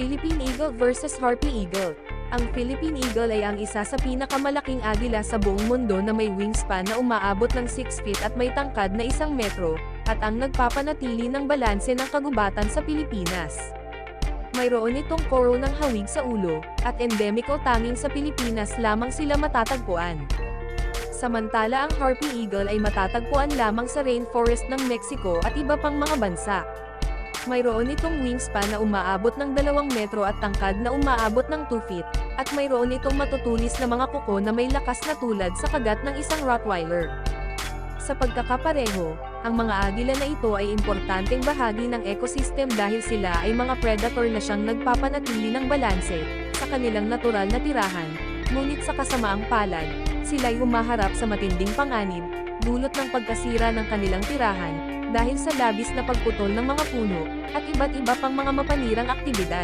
Philippine Eagle versus Harpy Eagle. Ang Philippine Eagle ay ang isa sa pinakamalaking agila sa buong mundo na may wingspan na umaabot ng 6 feet at may tangkad na 1 metro, at ang nagpapanatili ng balanse ng kagubatan sa Pilipinas. Mayroon itong koro ng hawig sa ulo, at endemic o tanging sa Pilipinas lamang sila matatagpuan. Samantala ang Harpy Eagle ay matatagpuan lamang sa rainforest ng Mexico at iba pang mga bansa. Mayroon itong wingspan na umaabot ng 2 metro at tangkad na umaabot ng 2 feet, at mayroon itong matutulis na mga kuko na may lakas na tulad sa kagat ng isang Rottweiler. Sa pagkakapareho, ang mga agila na ito ay importanteng bahagi ng ecosystem dahil sila ay mga predator na siyang nagpapanatili ng balanse sa kanilang natural na tirahan, ngunit sa kasamaang palad, sila'y humaharap sa matinding panganib, dulot ng pagkasira ng kanilang tirahan, dahil sa labis na pagputol ng mga puno, at iba't iba pang mga mapanirang aktibidad.